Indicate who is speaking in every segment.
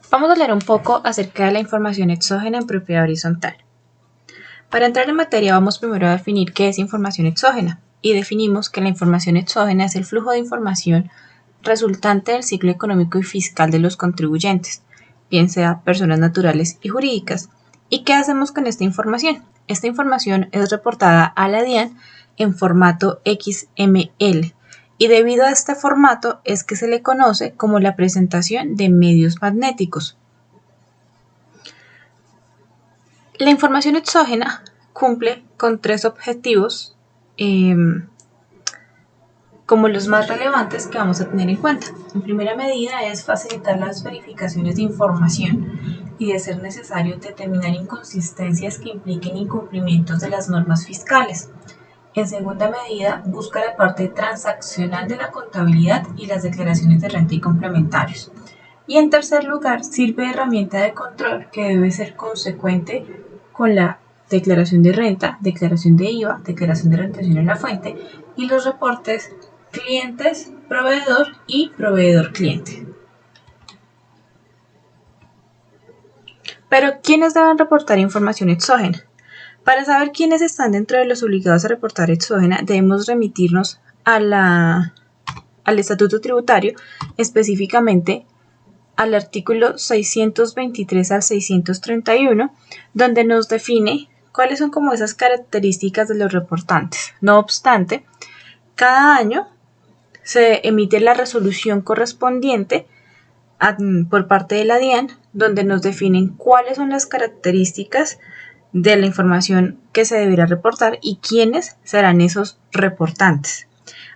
Speaker 1: Vamos a hablar un poco acerca de la información exógena en propiedad horizontal. Para entrar en materia vamos primero a definir qué es información exógena y definimos que la información exógena es el flujo de información resultante del ciclo económico y fiscal de los contribuyentes, bien sea personas naturales y jurídicas. ¿Y qué hacemos con esta información? Esta información es reportada a la DIAN en formato XML. Y debido a este formato es que se le conoce como la presentación de medios magnéticos. La información exógena cumple con tres objetivos como los más relevantes que vamos a tener en cuenta. En primera medida es facilitar las verificaciones de información y, de ser necesario, determinar inconsistencias que impliquen incumplimientos de las normas fiscales. En segunda medida, busca la parte transaccional de la contabilidad y las declaraciones de renta y complementarios. Y en tercer lugar, sirve de herramienta de control que debe ser consecuente con la declaración de renta, declaración de IVA, declaración de retención en la fuente y los reportes clientes, proveedor y proveedor-cliente. Pero, ¿quiénes deben reportar información exógena? Para saber quiénes están dentro de los obligados a reportar exógena, debemos remitirnos al estatuto tributario, específicamente al artículo 623 al 631, donde nos define cuáles son como esas características de los reportantes. No obstante, cada año se emite la resolución correspondiente por parte de la DIAN, donde nos definen cuáles son las características de la información que se deberá reportar y quiénes serán esos reportantes.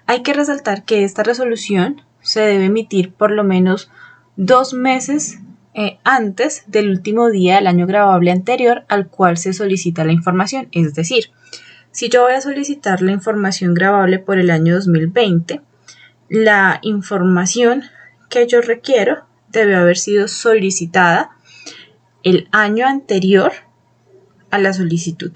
Speaker 1: Hay que resaltar que esta resolución se debe emitir por lo menos 2 meses antes del último día del año gravable anterior al cual se solicita la información. Es decir, si yo voy a solicitar la información gravable por el año 2020, la información que yo requiero debe haber sido solicitada el año anterior a la solicitud.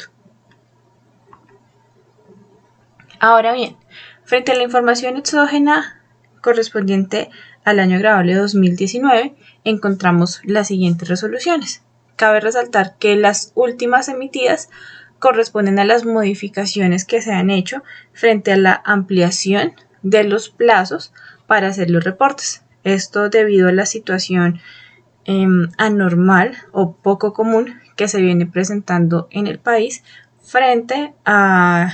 Speaker 1: Ahora bien, frente a la información exógena correspondiente al año gravable 2019, encontramos las siguientes resoluciones. Cabe resaltar que las últimas emitidas corresponden a las modificaciones que se han hecho frente a la ampliación de los plazos para hacer los reportes. Esto debido a la situación anormal o poco común que se viene presentando en el país frente a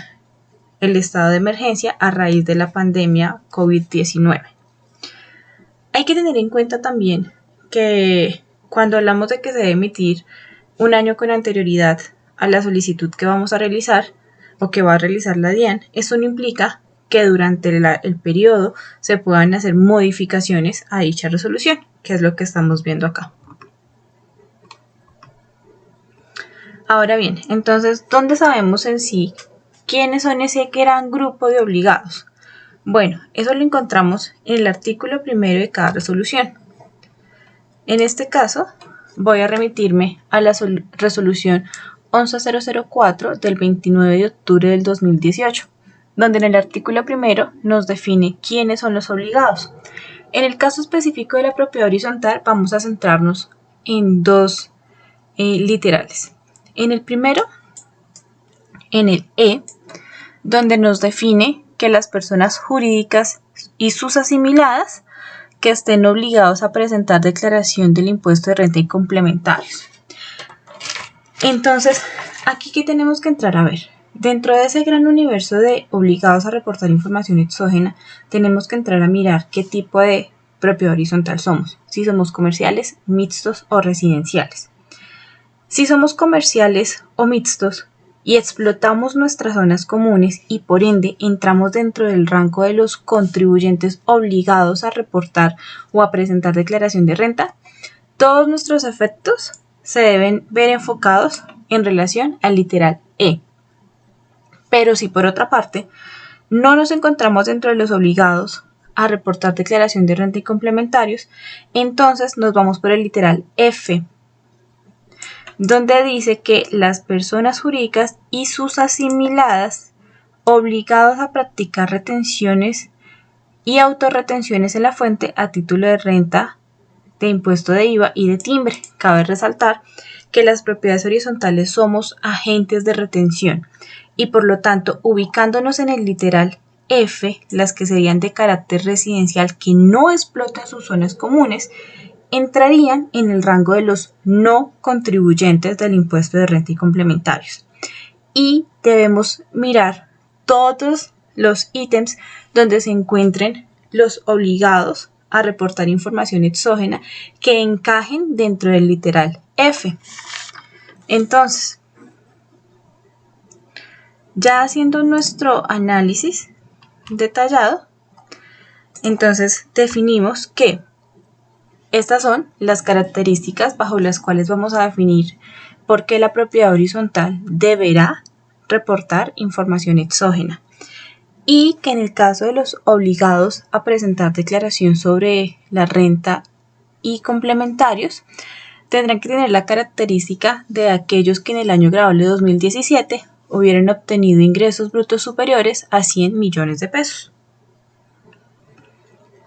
Speaker 1: el estado de emergencia a raíz de la pandemia COVID-19. Hay que tener en cuenta también que cuando hablamos de que se debe emitir un año con anterioridad a la solicitud que vamos a realizar o que va a realizar la DIAN, eso no implica que durante el periodo se puedan hacer modificaciones a dicha resolución, que es lo que estamos viendo acá. Ahora bien, entonces, ¿dónde sabemos en sí quiénes son ese gran grupo de obligados? Bueno, eso lo encontramos en el artículo primero de cada resolución. En este caso, voy a remitirme a la resolución 11004 del 29 de octubre del 2018, donde en el artículo primero nos define quiénes son los obligados. En el caso específico de la propiedad horizontal, vamos a centrarnos en dos literales. En el primero, en el E, donde nos define que las personas jurídicas y sus asimiladas que estén obligados a presentar declaración del impuesto de renta y complementarios. Entonces, aquí ¿qué tenemos que entrar a ver? Dentro de ese gran universo de obligados a reportar información exógena, tenemos que entrar a mirar qué tipo de propiedad horizontal somos, si somos comerciales, mixtos o residenciales. Si somos comerciales o mixtos y explotamos nuestras zonas comunes y por ende entramos dentro del rango de los contribuyentes obligados a reportar o a presentar declaración de renta, todos nuestros efectos se deben ver enfocados en relación al literal E. Pero si por otra parte no nos encontramos dentro de los obligados a reportar declaración de renta y complementarios, entonces nos vamos por el literal F, donde dice que las personas jurídicas y sus asimiladas obligados a practicar retenciones y autorretenciones en la fuente a título de renta de impuesto de IVA y de timbre. Cabe resaltar que las propiedades horizontales somos agentes de retención y por lo tanto, ubicándonos en el literal F, las que serían de carácter residencial que no explotan sus zonas comunes, entrarían en el rango de los no contribuyentes del impuesto de renta y complementarios. Y debemos mirar todos los ítems donde se encuentren los obligados a reportar información exógena que encajen dentro del literal F. Entonces, ya haciendo nuestro análisis detallado, entonces definimos que estas son las características bajo las cuales vamos a definir por qué la propiedad horizontal deberá reportar información exógena y que en el caso de los obligados a presentar declaración sobre la renta y complementarios tendrán que tener la característica de aquellos que en el año grabable 2017 hubieran obtenido ingresos brutos superiores a 100 millones de pesos.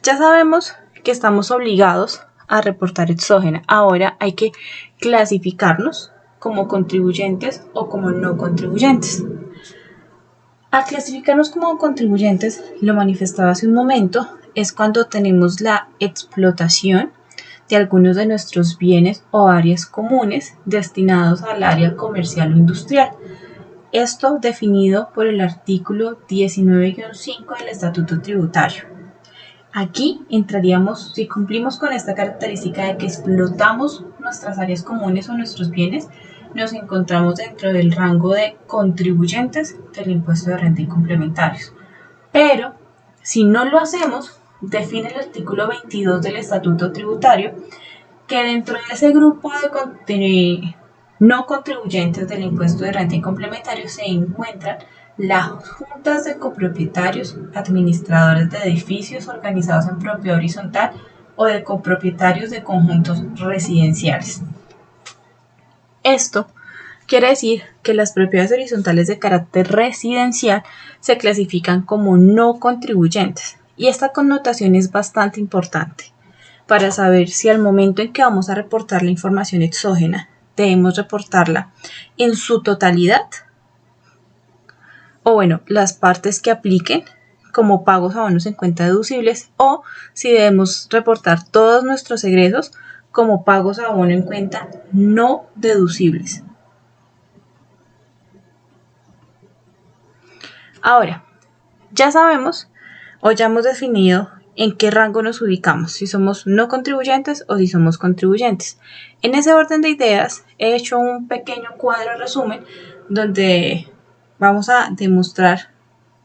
Speaker 1: Ya sabemos que estamos obligados a reportar exógena. Ahora hay que clasificarnos como contribuyentes o como no contribuyentes. Al clasificarnos como contribuyentes, lo manifestaba hace un momento, es cuando tenemos la explotación de algunos de nuestros bienes o áreas comunes destinados al área comercial o industrial. Esto definido por el artículo 19-5 del Estatuto Tributario. Aquí entraríamos, si cumplimos con esta característica de que explotamos nuestras áreas comunes o nuestros bienes, nos encontramos dentro del rango de contribuyentes del impuesto de renta y complementarios. Pero, si no lo hacemos, define el artículo 22 del Estatuto Tributario que dentro de ese grupo de no contribuyentes del impuesto de renta y complementarios se encuentran las juntas de copropietarios, administradores de edificios organizados en propiedad horizontal o de copropietarios de conjuntos residenciales. Esto quiere decir que las propiedades horizontales de carácter residencial se clasifican como no contribuyentes y esta connotación es bastante importante para saber si al momento en que vamos a reportar la información exógena debemos reportarla en su totalidad o bueno, las partes que apliquen como pagos a bonos en cuenta deducibles o si debemos reportar todos nuestros egresos como pagos a bono en cuenta no deducibles. Ahora, ya sabemos o ya hemos definido en qué rango nos ubicamos, si somos no contribuyentes o si somos contribuyentes. En ese orden de ideas he hecho un pequeño cuadro resumen donde vamos a demostrar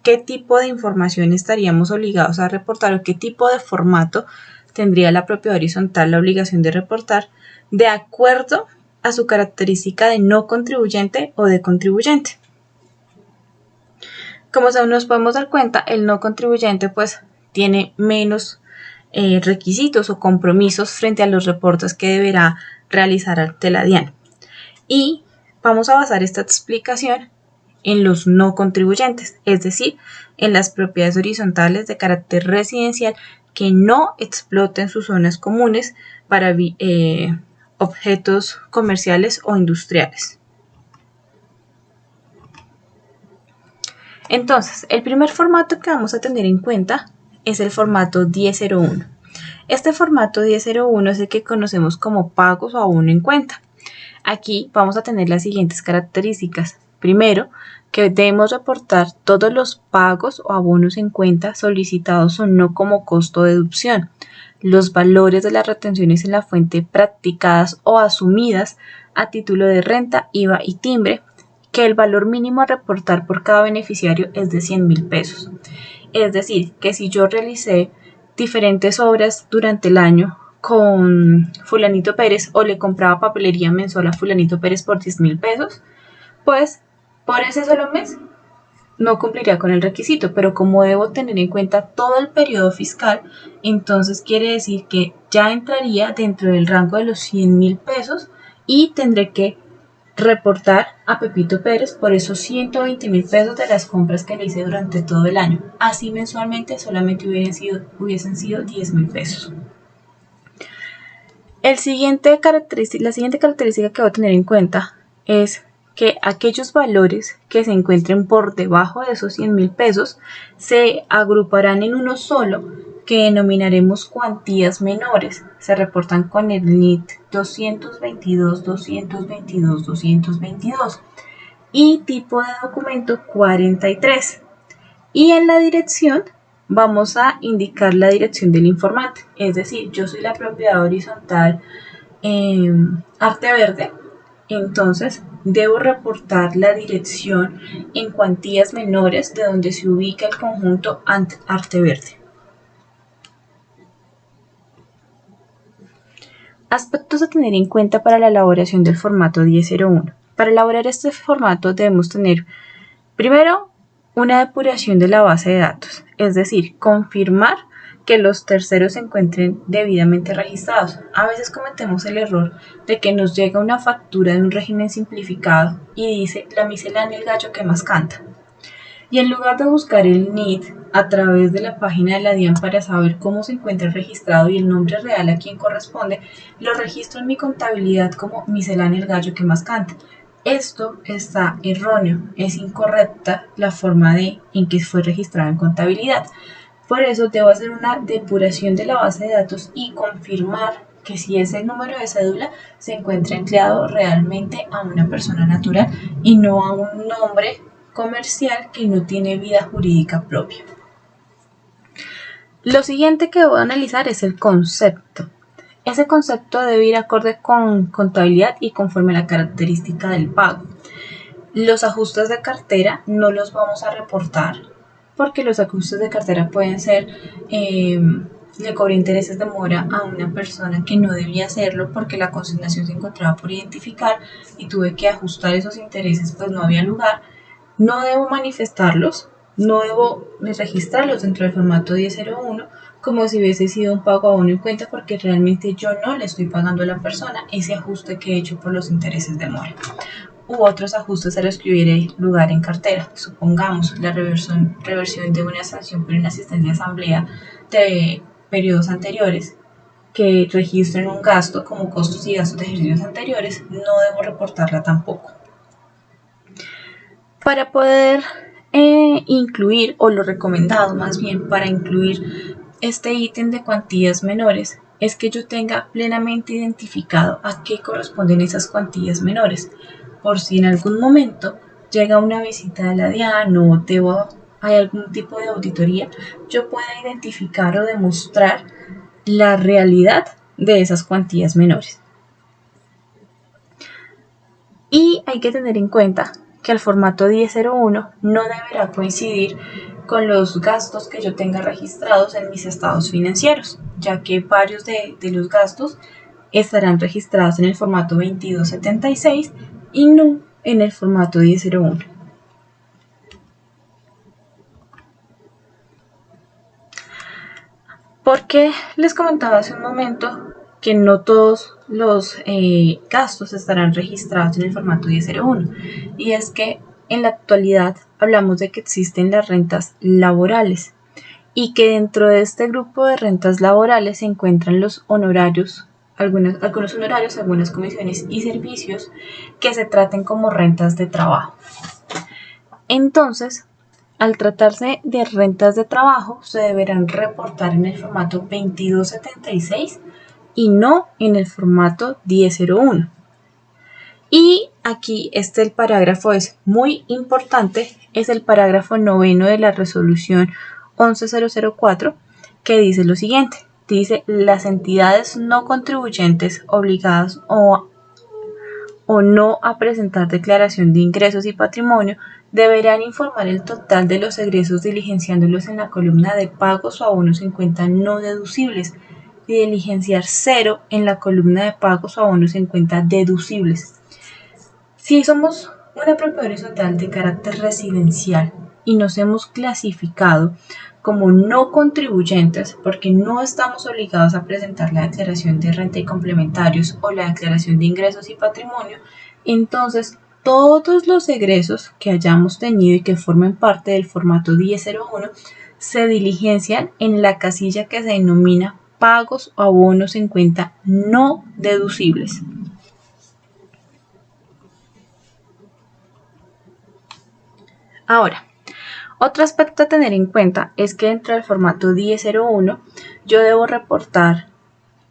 Speaker 1: qué tipo de información estaríamos obligados a reportar o qué tipo de formato tendría la propiedad horizontal la obligación de reportar de acuerdo a su característica de no contribuyente o de contribuyente. Como nos podemos dar cuenta, el no contribuyente pues tiene menos requisitos o compromisos frente a los reportes que deberá realizar ante la DIAN. Y vamos a basar esta explicación en los no contribuyentes, es decir, en las propiedades horizontales de carácter residencial que no exploten sus zonas comunes para objetos comerciales o industriales. Entonces, el primer formato que vamos a tener en cuenta es el formato 1001. Este formato 1001 es el que conocemos como pagos o abono en cuenta. Aquí vamos a tener las siguientes características. Primero, que debemos reportar todos los pagos o abonos en cuenta solicitados o no como costo de deducción, los valores de las retenciones en la fuente practicadas o asumidas a título de renta, IVA y timbre, que el valor mínimo a reportar por cada beneficiario es de 100.000 pesos. Es decir, que si yo realicé diferentes obras durante el año con fulanito Pérez o le compraba papelería mensual a fulanito Pérez por 10.000 pesos, pues por ese solo mes no cumpliría con el requisito, pero como debo tener en cuenta todo el periodo fiscal, entonces quiere decir que ya entraría dentro del rango de los 100.000 pesos y tendré que reportar a Pepito Pérez por esos 120.000 pesos de las compras que le hice durante todo el año. Así mensualmente solamente hubiesen sido 10.000 pesos. La siguiente característica que voy a tener en cuenta es que aquellos valores que se encuentren por debajo de esos 100.000 pesos se agruparán en uno solo, que denominaremos cuantías menores. Se reportan con el NIT 222, 222, 222 y tipo de documento 43. Y en la dirección vamos a indicar la dirección del informante, es decir, yo soy la propiedad horizontal Arte Verde, entonces debo reportar la dirección en cuantías menores de donde se ubica el conjunto Arte Verde. Aspectos a tener en cuenta para la elaboración del formato 1001. Para elaborar este formato debemos tener, primero, una depuración de la base de datos, es decir, confirmar que los terceros se encuentren debidamente registrados. A veces cometemos el error de que nos llega una factura de un régimen simplificado y dice la miscelánea el gallo que más canta. Y en lugar de buscar el NIT a través de la página de la DIAN para saber cómo se encuentra registrado y el nombre real a quien corresponde, lo registro en mi contabilidad como miscelánea el gallo que más canta. Esto está erróneo, es incorrecta la forma en que fue registrado en contabilidad. Por eso debo hacer una depuración de la base de datos y confirmar que si ese número de cédula se encuentra empleado realmente a una persona natural y no a un nombre comercial que no tiene vida jurídica propia. Lo siguiente que voy a analizar es el concepto. Ese concepto debe ir acorde con contabilidad y conforme a la característica del pago. Los ajustes de cartera no los vamos a reportar porque los ajustes de cartera pueden ser, le cobré intereses de mora a una persona que no debía hacerlo porque la consignación se encontraba por identificar y tuve que ajustar esos intereses, pues no había lugar. No debo manifestarlos, no debo registrarlos dentro del formato 1001 como si hubiese sido un pago a uno en cuenta porque realmente yo no le estoy pagando a la persona ese ajuste que he hecho por los intereses de mora. U otros ajustes a los que hubiera lugar en cartera. Supongamos la reversión de una sanción por inasistencia a asamblea de periodos anteriores que registren un gasto como costos y gastos de ejercicios anteriores, no debo reportarla tampoco. Para poder incluir, o lo recomendado más bien, para incluir este ítem de cuantías menores, es que yo tenga plenamente identificado a qué corresponden esas cuantías menores. Por si en algún momento llega una visita de la DIAN o hay algún tipo de auditoría, yo pueda identificar o demostrar la realidad de esas cuantías menores. Y hay que tener en cuenta que el formato 1001 no deberá coincidir con los gastos que yo tenga registrados en mis estados financieros, ya que varios de los gastos estarán registrados en el formato 2276 y no en el formato 1001. Porque les comentaba hace un momento que no todos los gastos estarán registrados en el formato 1001, y es que en la actualidad hablamos de que existen las rentas laborales y que dentro de este grupo de rentas laborales se encuentran los honorarios, algunos honorarios, algunas comisiones y servicios que se traten como rentas de trabajo. Entonces, al tratarse de rentas de trabajo, se deberán reportar en el formato 2276 y no en el formato 1001. Y aquí el parágrafo es muy importante, es el parágrafo 9 de la resolución 11004, que dice lo siguiente. Dice: las entidades no contribuyentes obligadas o no a presentar declaración de ingresos y patrimonio deberán informar el total de los egresos diligenciándolos en la columna de pagos o abonos en cuenta no deducibles y diligenciar 0 en la columna de pagos o abonos en cuenta deducibles. Si somos una propiedad horizontal de carácter residencial y nos hemos clasificado como no contribuyentes porque no estamos obligados a presentar la declaración de renta y complementarios o la declaración de ingresos y patrimonio, entonces todos los egresos que hayamos tenido y que formen parte del formato 1001 se diligencian en la casilla que se denomina pagos o abonos en cuenta no deducibles. Ahora, otro aspecto a tener en cuenta es que dentro del formato 1001 yo debo reportar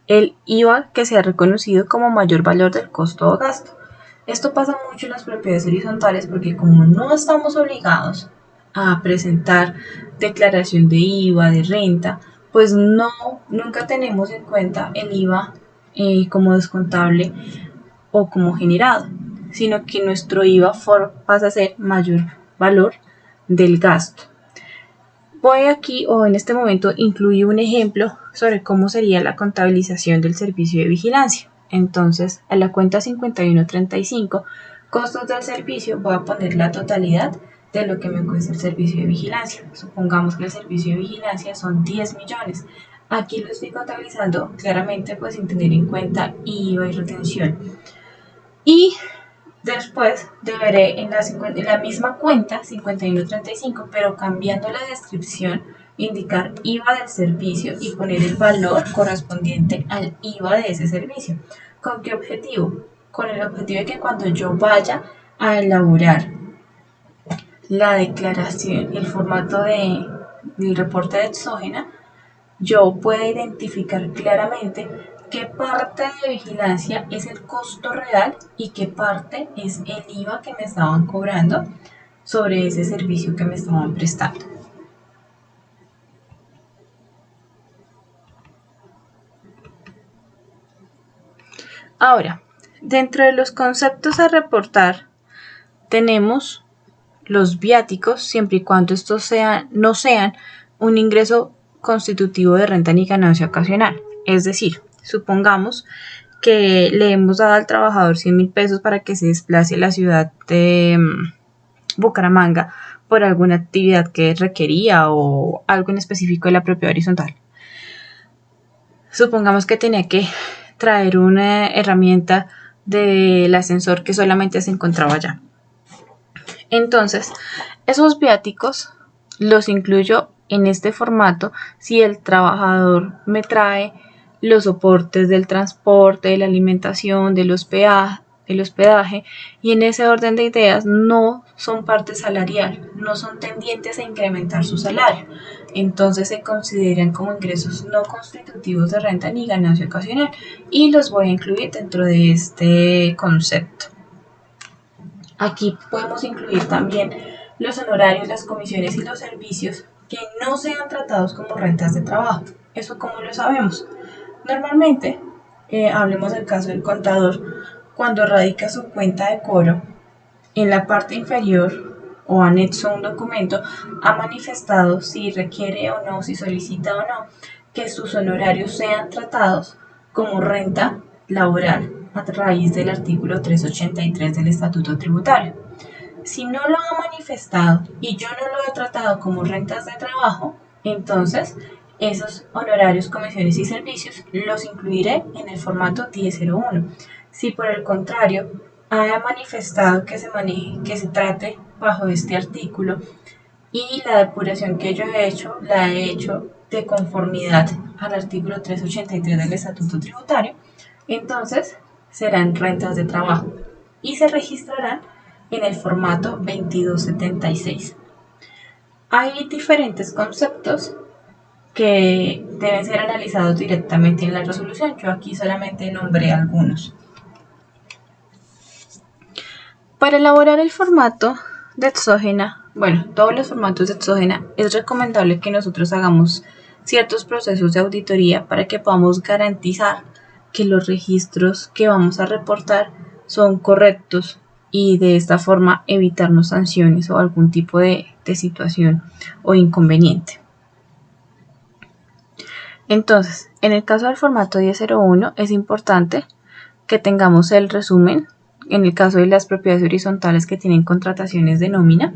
Speaker 1: el IVA que se ha reconocido como mayor valor del costo o gasto. Esto pasa mucho en las propiedades horizontales porque como no estamos obligados a presentar declaración de IVA, de renta, pues nunca tenemos en cuenta el IVA como descontable o como generado, sino que nuestro IVA pasa a ser mayor valor del gasto. Voy aquí o en este momento incluí un ejemplo sobre cómo sería la contabilización del servicio de vigilancia. Entonces, a la cuenta 5135, costos del servicio, voy a poner la totalidad de lo que me cuesta el servicio de vigilancia. Supongamos que el servicio de vigilancia son 10 millones. Aquí lo estoy contabilizando claramente pues sin tener en cuenta IVA y retención. Y después deberé en la misma cuenta 5135, pero cambiando la descripción, indicar IVA del servicio y poner el valor correspondiente al IVA de ese servicio. ¿Con qué objetivo? Con el objetivo de que cuando yo vaya a elaborar la declaración, el formato del reporte de exógena, yo pueda identificar claramente qué parte de vigilancia es el costo real y qué parte es el IVA que me estaban cobrando sobre ese servicio que me estaban prestando. Ahora, dentro de los conceptos a reportar tenemos los viáticos, siempre y cuando estos no sean un ingreso constitutivo de renta ni ganancia ocasional. Es decir, supongamos que le hemos dado al trabajador 100.000 pesos para que se desplace a la ciudad de Bucaramanga por alguna actividad que requería o algo en específico de la propiedad horizontal. Supongamos que tenía que traer una herramienta del ascensor que solamente se encontraba allá. Entonces, esos viáticos los incluyo en este formato si el trabajador me trae los soportes del transporte, de la alimentación, del hospedaje, y en ese orden de ideas no son parte salarial, no son tendientes a incrementar su salario. Entonces se consideran como ingresos no constitutivos de renta ni ganancia ocasional y los voy a incluir dentro de este concepto. Aquí podemos incluir también los honorarios, las comisiones y los servicios que no sean tratados como rentas de trabajo. ¿Eso cómo lo sabemos? Normalmente, hablemos del caso del contador, cuando radica su cuenta de cobro, en la parte inferior o anexo a un documento, ha manifestado si requiere o no, si solicita o no, que sus honorarios sean tratados como renta laboral a raíz del artículo 383 del Estatuto Tributario. Si no lo ha manifestado y yo no lo he tratado como rentas de trabajo, entonces esos honorarios, comisiones y servicios los incluiré en el formato 1001. Si por el contrario ha manifestado que se trate bajo este artículo y la depuración que yo he hecho, la he hecho de conformidad al artículo 383 del Estatuto Tributario, entonces serán rentas de trabajo y se registrarán en el formato 2276. Hay diferentes conceptos que deben ser analizados directamente en la resolución. Yo aquí solamente nombré algunos. Para elaborar el formato de exógena, todos los formatos de exógena, es recomendable que nosotros hagamos ciertos procesos de auditoría para que podamos garantizar que los registros que vamos a reportar son correctos y de esta forma evitarnos sanciones o algún tipo de situación o inconveniente. Entonces, en el caso del formato 1001 es importante que tengamos el resumen, en el caso de las propiedades horizontales que tienen contrataciones de nómina,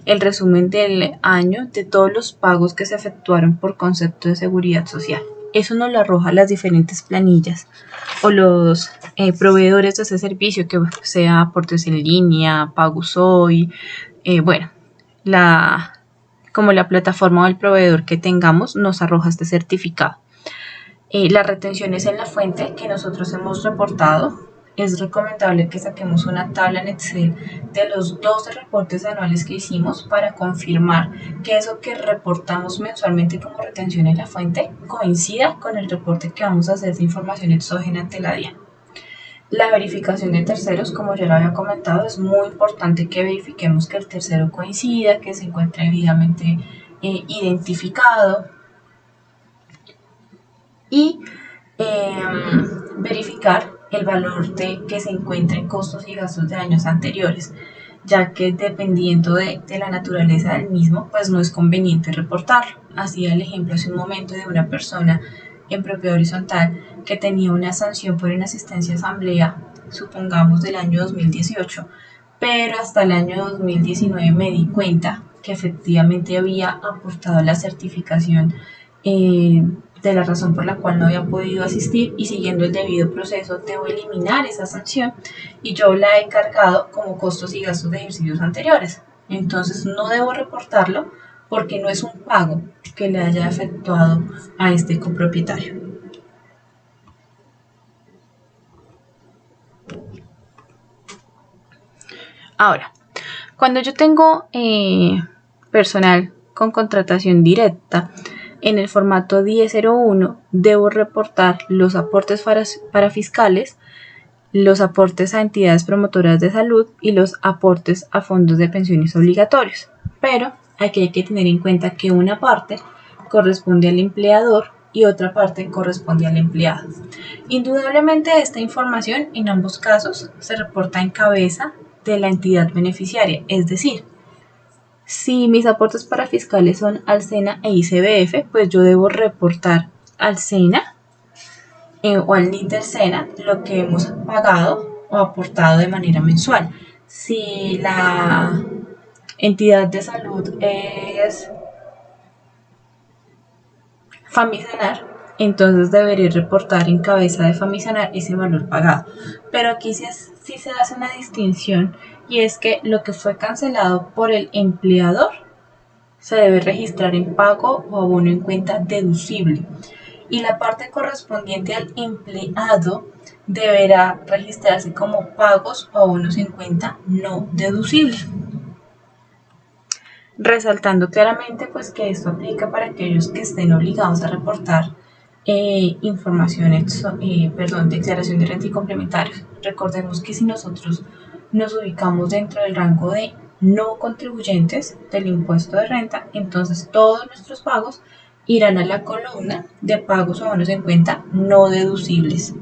Speaker 1: el resumen del año de todos los pagos que se efectuaron por concepto de seguridad social. Eso nos lo arroja las diferentes planillas o los proveedores de ese servicio, que sea aportes en línea, pagos hoy, como la plataforma o el proveedor que tengamos nos arroja este certificado. Las retenciones en la fuente que nosotros hemos reportado, es recomendable que saquemos una tabla en Excel de los 12 reportes anuales que hicimos para confirmar que eso que reportamos mensualmente como retención en la fuente coincida con el reporte que vamos a hacer de información exógena ante la DIAN. La verificación de terceros, como ya lo había comentado, es muy importante que verifiquemos que el tercero coincida, que se encuentre debidamente identificado y verificar el valor de que se encuentre en costos y gastos de años anteriores, ya que dependiendo de la naturaleza del mismo, pues no es conveniente reportarlo. Hacía el ejemplo hace un momento de una persona en propiedad horizontal que tenía una sanción por inasistencia a asamblea, supongamos del año 2018, pero hasta el año 2019 me di cuenta que efectivamente había aportado la certificación de la razón por la cual no había podido asistir, y siguiendo el debido proceso debo eliminar esa sanción y yo la he cargado como costos y gastos de ejercicios anteriores. Entonces no debo reportarlo porque no es un pago que le haya efectuado a este copropietario. Ahora, cuando yo tengo personal con contratación directa, en el formato 1001 debo reportar los aportes para fiscales, los aportes a entidades promotoras de salud y los aportes a fondos de pensiones obligatorios. Pero aquí hay que tener en cuenta que una parte corresponde al empleador y otra parte corresponde al empleado. Indudablemente esta información en ambos casos se reporta en cabeza de la entidad beneficiaria, es decir, si mis aportes para fiscales son al SENA e ICBF, pues yo debo reportar al SENA o al NIT del SENA lo que hemos pagado o aportado de manera mensual. Si la entidad de salud es Famisanar, entonces deberé reportar en cabeza de Famisanar ese valor pagado. Pero aquí sí se hace una distinción, y es que lo que fue cancelado por el empleador se debe registrar en pago o abono en cuenta deducible, y la parte correspondiente al empleado deberá registrarse como pagos o abonos en cuenta no deducible. Resaltando claramente pues que esto aplica para aquellos que estén obligados a reportar información de declaración de renta y complementarios. Recordemos que si nosotros nos ubicamos dentro del rango de no contribuyentes del impuesto de renta, entonces todos nuestros pagos irán a la columna de pagos o abonos en cuenta no deducibles.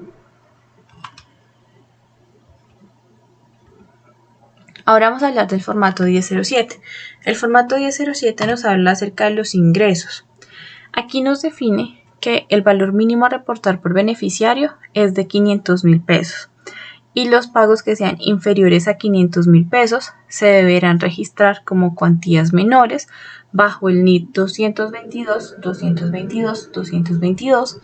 Speaker 1: Ahora vamos a hablar del formato 1007. El formato 1007 nos habla acerca de los ingresos. Aquí nos define que el valor mínimo a reportar por beneficiario es de 500.000 pesos. Y los pagos que sean inferiores a 500.000 pesos se deberán registrar como cuantías menores bajo el NIT 222, 222, 222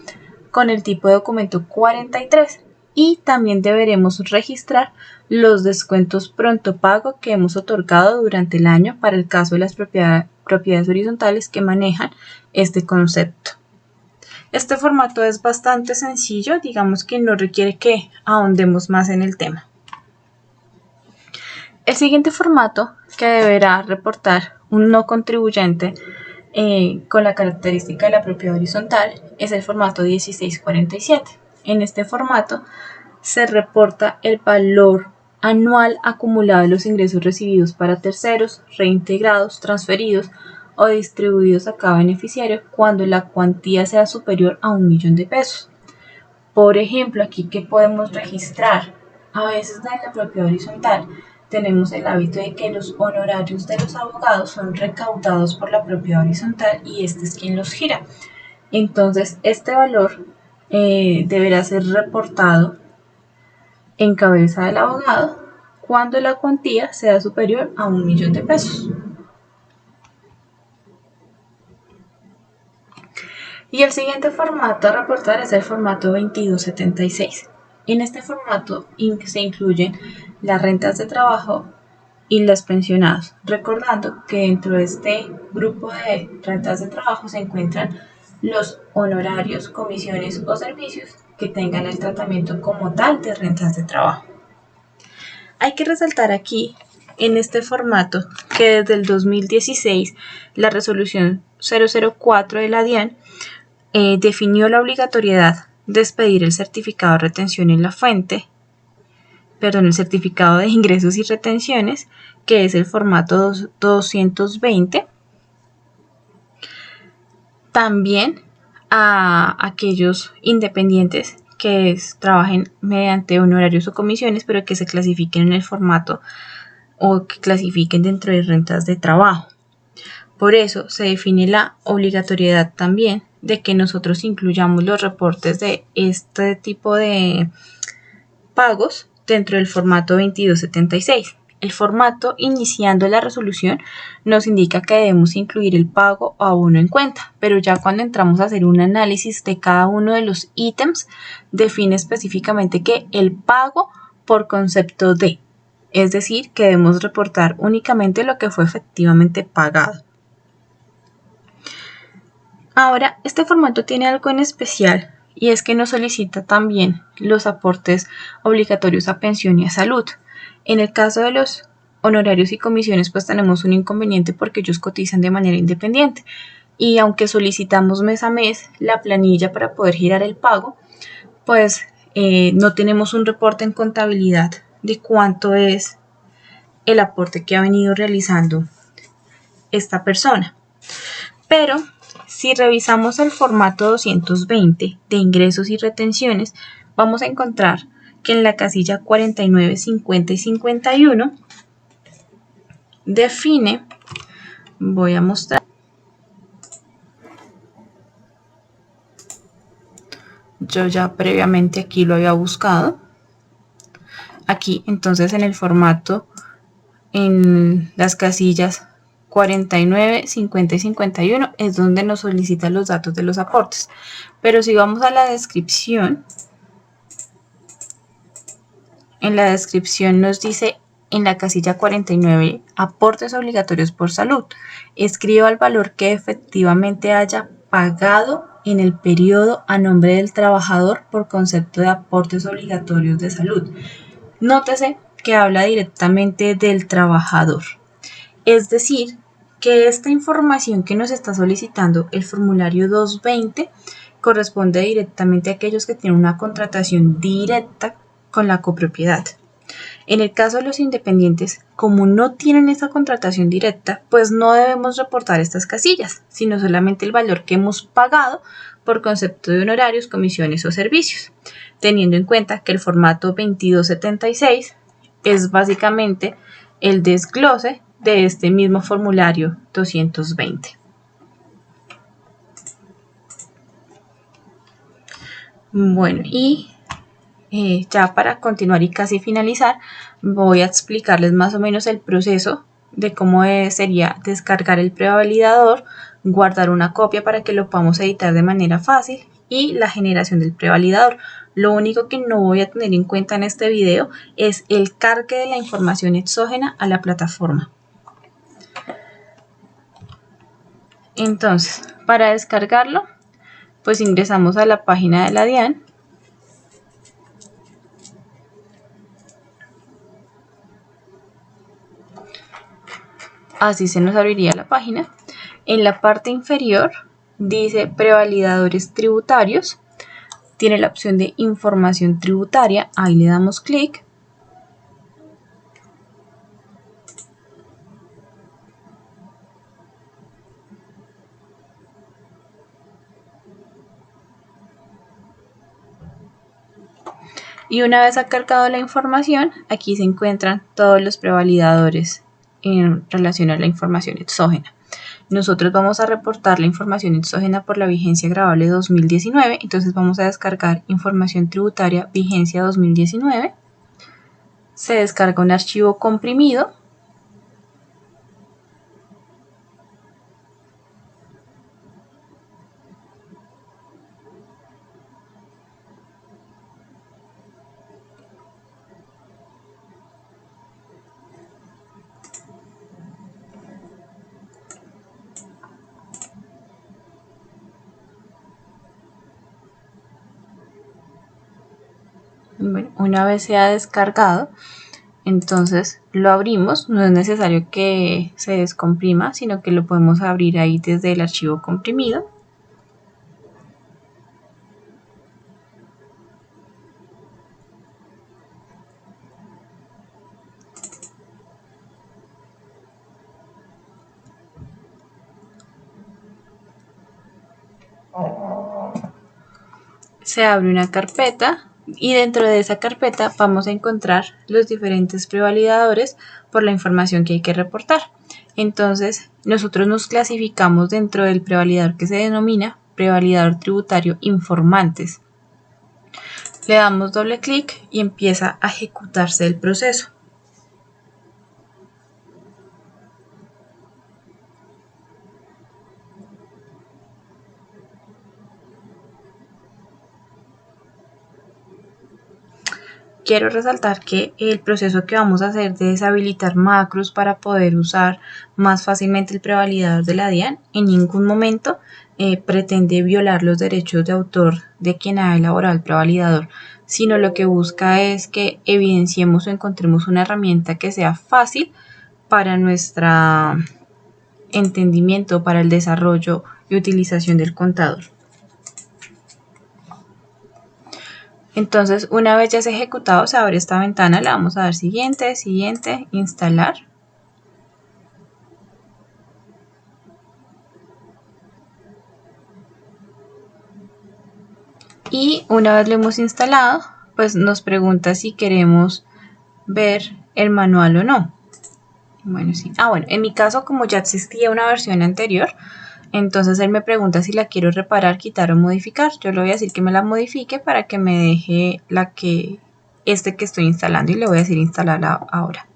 Speaker 1: con el tipo de documento 43, y también deberemos registrar los descuentos pronto pago que hemos otorgado durante el año para el caso de las propiedades horizontales que manejan este concepto. Este formato es bastante sencillo, digamos que no requiere que ahondemos más en el tema. El siguiente formato que deberá reportar un no contribuyente con la característica de la propiedad horizontal es el formato 1647. En este formato se reporta el valor anual acumulado de los ingresos recibidos para terceros, reintegrados, transferidos o distribuidos a cada beneficiario cuando la cuantía sea superior a 1 millón de pesos. Por ejemplo, aquí que podemos registrar, a veces en la propiedad horizontal tenemos el hábito de que los honorarios de los abogados son recaudados por la propiedad horizontal y este es quien los gira. Entonces, este valor deberá ser reportado en cabeza del abogado cuando la cuantía sea superior a 1 millón de pesos. Y el siguiente formato a reportar es el formato 2276. En este formato se incluyen las rentas de trabajo y los pensionados, recordando que dentro de este grupo de rentas de trabajo se encuentran los honorarios, comisiones o servicios que tengan el tratamiento como tal de rentas de trabajo. Hay que resaltar aquí, en este formato, que desde el 2016 la resolución 004 de la DIAN definió la obligatoriedad de expedir el certificado de retención en la fuente, el certificado de ingresos y retenciones, que es el formato 220, también a aquellos independientes que trabajen mediante honorarios o comisiones, pero que se clasifiquen en el formato o que clasifiquen dentro de rentas de trabajo. Por eso se define la obligatoriedad también de que nosotros incluyamos los reportes de este tipo de pagos dentro del formato 2276. El formato iniciando la resolución nos indica que debemos incluir el pago o abono en cuenta, pero ya cuando entramos a hacer un análisis de cada uno de los ítems, define específicamente que el pago por concepto de, es decir, que debemos reportar únicamente lo que fue efectivamente pagado. Ahora, este formato tiene algo en especial y es que nos solicita también los aportes obligatorios a pensión y a salud. En el caso de los honorarios y comisiones, pues tenemos un inconveniente porque ellos cotizan de manera independiente. Y aunque solicitamos mes a mes la planilla para poder girar el pago, pues no tenemos un reporte en contabilidad de cuánto es el aporte que ha venido realizando esta persona. Pero si revisamos el formato 220 de ingresos y retenciones, vamos a encontrar que en la casilla 49, 50 y 51 define, voy a mostrar, yo ya previamente aquí lo había buscado, aquí entonces en el formato, en las casillas 49, 50 y 51 es donde nos solicita los datos de los aportes. Pero si vamos a la descripción, en la descripción nos dice en la casilla 49, aportes obligatorios por salud. Escriba el valor que efectivamente haya pagado en el periodo a nombre del trabajador por concepto de aportes obligatorios de salud. Nótese que habla directamente del trabajador. Es decir, que esta información que nos está solicitando el formulario 220 corresponde directamente a aquellos que tienen una contratación directa con la copropiedad. En el caso de los independientes, como no tienen esa contratación directa, pues no debemos reportar estas casillas, sino solamente el valor que hemos pagado por concepto de honorarios, comisiones o servicios, teniendo en cuenta que el formato 2276 es básicamente el desglose de este mismo formulario 220. Bueno, y ya para continuar y casi finalizar, voy a explicarles más o menos el proceso de cómo sería descargar el prevalidador, guardar una copia para que lo podamos editar de manera fácil y la generación del prevalidador. Lo único que no voy a tener en cuenta en este video es el cargue de la información exógena a la plataforma. Entonces, para descargarlo, pues ingresamos a la página de la DIAN. Así se nos abriría la página. En la parte inferior dice prevalidadores tributarios. Tiene la opción de información tributaria. Ahí le damos clic. Y una vez ha cargado la información, aquí se encuentran todos los prevalidadores en relación a la información exógena. Nosotros vamos a reportar la información exógena por la vigencia gravable 2019, entonces vamos a descargar información tributaria vigencia 2019. Se descarga un archivo comprimido. Bueno, una vez se ha descargado, entonces lo abrimos. No es necesario que se descomprima, sino que lo podemos abrir ahí desde el archivo comprimido. Se abre una carpeta y dentro de esa carpeta vamos a encontrar los diferentes prevalidadores por la información que hay que reportar. Entonces nosotros nos clasificamos dentro del prevalidador que se denomina prevalidador tributario informantes. Le damos doble clic y empieza a ejecutarse el proceso. Quiero resaltar que el proceso que vamos a hacer de deshabilitar macros para poder usar más fácilmente el prevalidador de la DIAN en ningún momento pretende violar los derechos de autor de quien ha elaborado el prevalidador, sino lo que busca es que evidenciemos o encontremos una herramienta que sea fácil para nuestro entendimiento, para el desarrollo y utilización del contador. Entonces, una vez ya se ha ejecutado, se abre esta ventana, le vamos a dar siguiente, siguiente, instalar. Y una vez lo hemos instalado, pues nos pregunta si queremos ver el manual o no. Bueno, sí. Bueno, en mi caso, como ya existía una versión anterior, entonces él me pregunta si la quiero reparar, quitar o modificar. Yo le voy a decir que me la modifique para que me deje que estoy instalando, y le voy a decir instalarla ahora.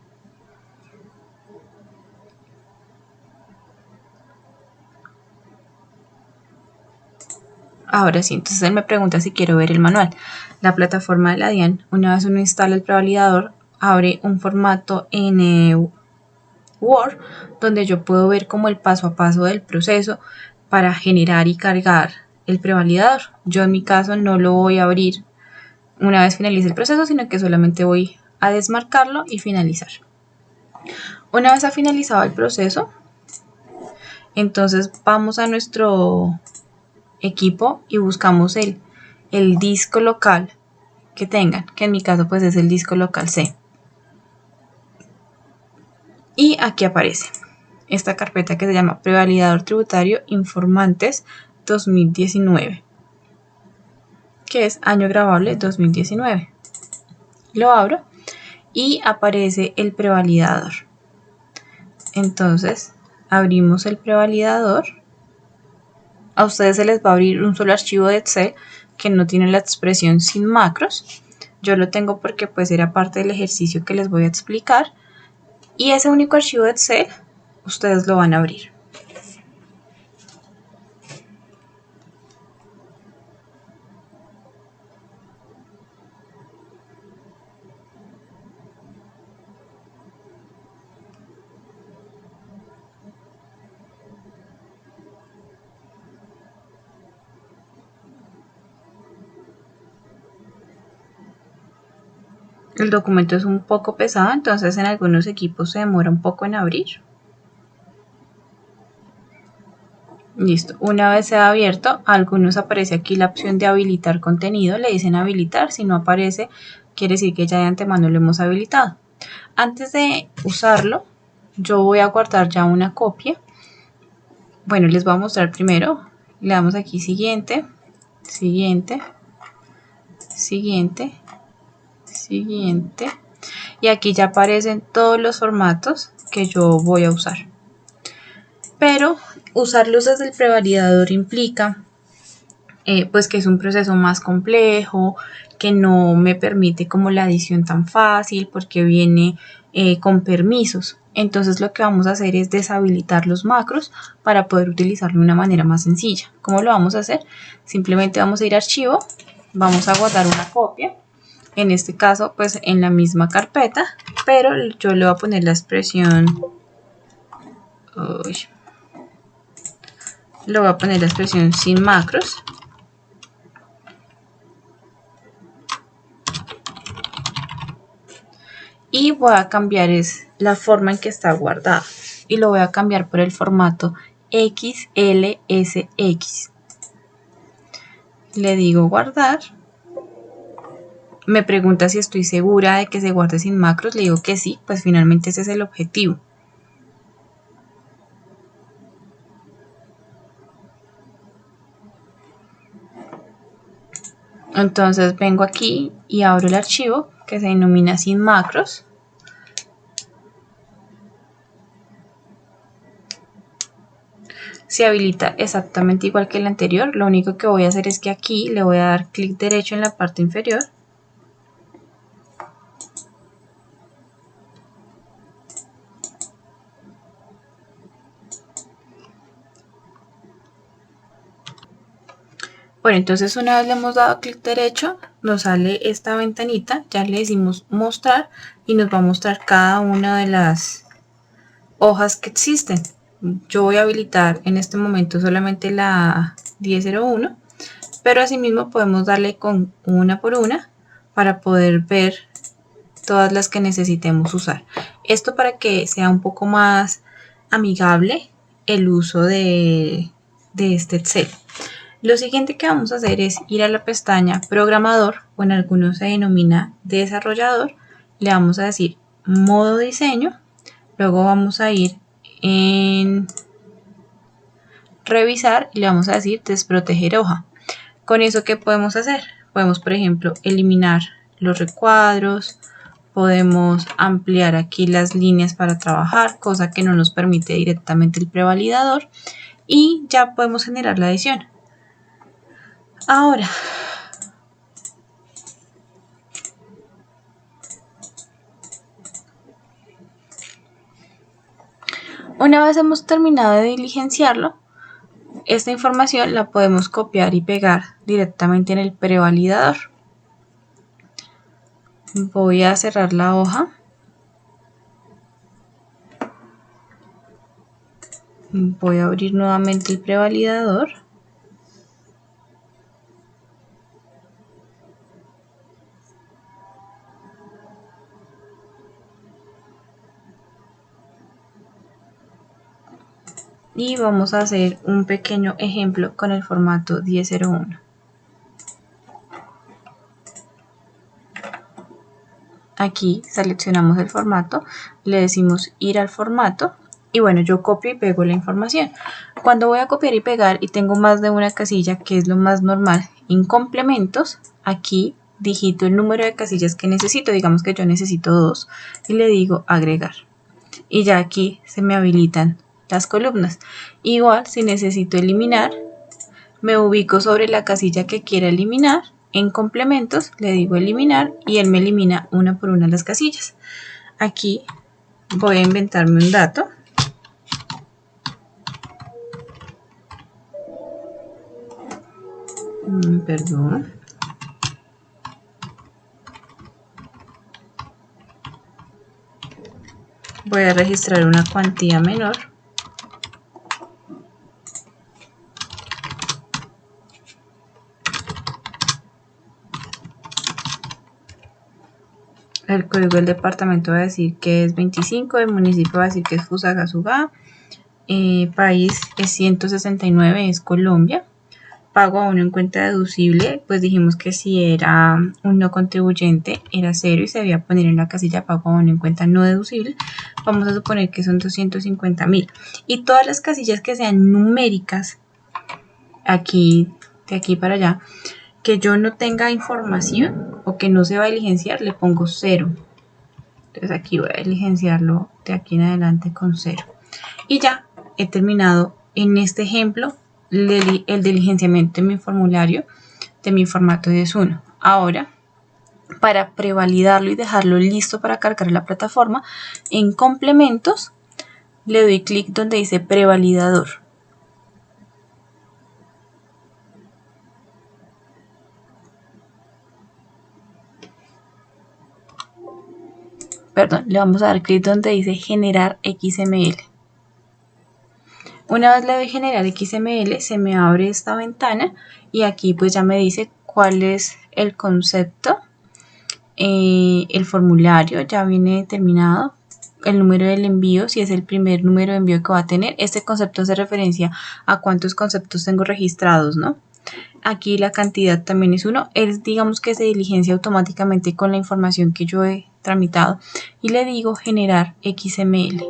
Speaker 1: Ahora sí, entonces él me pregunta si quiero ver el manual. La plataforma de la DIAN, una vez uno instala el prevalidador, abre un formato en Word, donde yo puedo ver como el paso a paso del proceso para generar y cargar el prevalidador. Yo en mi caso no lo voy a abrir una vez finalice el proceso, sino que solamente voy a desmarcarlo y finalizar. Una vez ha finalizado el proceso, entonces vamos a nuestro equipo y buscamos el disco local que tengan, que en mi caso pues es el disco local C. Y aquí aparece esta carpeta que se llama Prevalidador Tributario Informantes 2019, que es año grabable 2019. Lo abro y aparece el prevalidador. Entonces abrimos el prevalidador. A ustedes se les va a abrir un solo archivo de Excel que no tiene la expresión sin macros. Yo lo tengo porque pues era parte del ejercicio que les voy a explicar. Y ese único archivo de Excel ustedes lo van a abrir. El documento es un poco pesado, entonces en algunos equipos se demora un poco en abrir. Listo, una vez se ha abierto, a algunos aparece aquí la opción de habilitar contenido, le dicen habilitar. Si no aparece, quiere decir que ya de antemano lo hemos habilitado. Antes de usarlo, yo voy a guardar ya una copia. Bueno, les voy a mostrar primero. Le damos aquí siguiente, siguiente, siguiente, siguiente. Y aquí ya aparecen todos los formatos que yo voy a usar. Pero usarlos desde el prevalidador implica pues que es un proceso más complejo, que no me permite como la adición tan fácil porque viene con permisos. Entonces lo que vamos a hacer es deshabilitar los macros para poder utilizarlo de una manera más sencilla. ¿Cómo lo vamos a hacer? Simplemente vamos a ir a archivo, vamos a guardar una copia, en este caso pues en la misma carpeta, pero yo le voy a poner la expresión, le voy a poner la expresión sin macros. y voy a cambiar la forma en que está guardado y lo voy a cambiar por el formato XLSX. Le digo guardar. Me pregunta si estoy segura de que se guarde sin macros. Le digo que sí, pues finalmente ese es el objetivo. Entonces vengo aquí y abro el archivo que se denomina sin macros. Se habilita exactamente igual que el anterior. Lo único que voy a hacer es que aquí le voy a dar clic derecho en la parte inferior. Bueno, entonces una vez le hemos dado clic derecho, nos sale esta ventanita, ya le decimos mostrar y nos va a mostrar cada una de las hojas que existen. Yo voy a habilitar en este momento solamente la 1001, pero asimismo podemos darle con una por una para poder ver todas las que necesitemos usar. Esto para que sea un poco más amigable el uso de este Excel. Lo siguiente que vamos a hacer es ir a la pestaña programador, o en algunos se denomina desarrollador. Le vamos a decir modo diseño, luego vamos a ir en revisar y le vamos a decir desproteger hoja. Con eso, ¿qué podemos hacer? Podemos, por ejemplo, eliminar los recuadros, podemos ampliar aquí las líneas para trabajar, cosa que no nos permite directamente el prevalidador, y ya podemos generar la edición. Ahora, una vez hemos terminado de diligenciarlo, esta información la podemos copiar y pegar directamente en el prevalidador. Voy a cerrar la hoja. Voy a abrir nuevamente el prevalidador. Y vamos a hacer un pequeño ejemplo con el formato 1001. Aquí seleccionamos el formato, le decimos ir al formato y bueno, yo copio y pego la información. Cuando voy a copiar y pegar y tengo más de una casilla, que es lo más normal, en complementos, aquí digito el número de casillas que necesito, digamos que yo necesito 2 y le digo agregar. Y ya aquí se me habilitan las columnas. Igual, si necesito eliminar, me ubico sobre la casilla que quiera eliminar. En complementos le digo eliminar y él me elimina una por una las casillas. Aquí voy a inventarme un dato. Perdón. Voy a registrar una cuantía menor. El código del departamento va a decir que es 25, el municipio va a decir que es Fusagasugá, país es 169, es Colombia. Pago a uno en cuenta deducible, pues dijimos que si era un no contribuyente era 0 y se debía poner en la casilla pago a uno en cuenta no deducible. Vamos a suponer que son 250.000. Y todas las casillas que sean numéricas, aquí, de aquí para allá, que yo no tenga información o que no se va a diligenciar, le pongo 0. Entonces aquí voy a diligenciarlo de aquí en adelante con 0. Y ya he terminado en este ejemplo el diligenciamiento de mi formulario de mi formato 10.1. Ahora, para prevalidarlo y dejarlo listo para cargar en la plataforma, en complementos le doy clic donde dice prevalidador. Perdón, le vamos a dar clic donde dice generar XML. Una vez le doy generar XML, se me abre esta ventana y aquí pues ya me dice cuál es el concepto el formulario ya viene determinado, el número del envío, si es el primer número de envío que va a tener. Este concepto hace referencia a cuántos conceptos tengo registrados, ¿no? Aquí la cantidad también es 1. Él, digamos que se diligencia automáticamente con la información que yo he tramitado y le digo generar XML.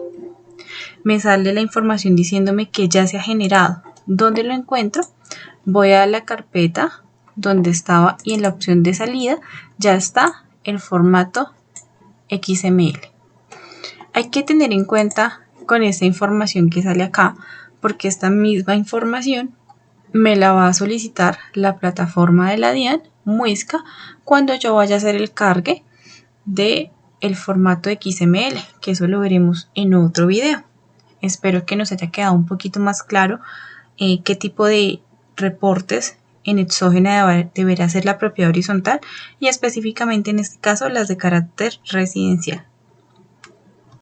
Speaker 1: Me sale la información diciéndome que ya se ha generado. ¿Dónde lo encuentro? Voy a la carpeta donde estaba y en la opción de salida ya está el formato XML. Hay que tener en cuenta con esta información que sale acá, porque esta misma información me la va a solicitar la plataforma de la DIAN, Muisca, cuando yo vaya a hacer el cargue de el formato XML, que eso lo veremos en otro video. Espero que nos haya quedado un poquito más claro qué tipo de reportes en exógena deberá ser la propiedad horizontal y específicamente en este caso las de carácter residencial.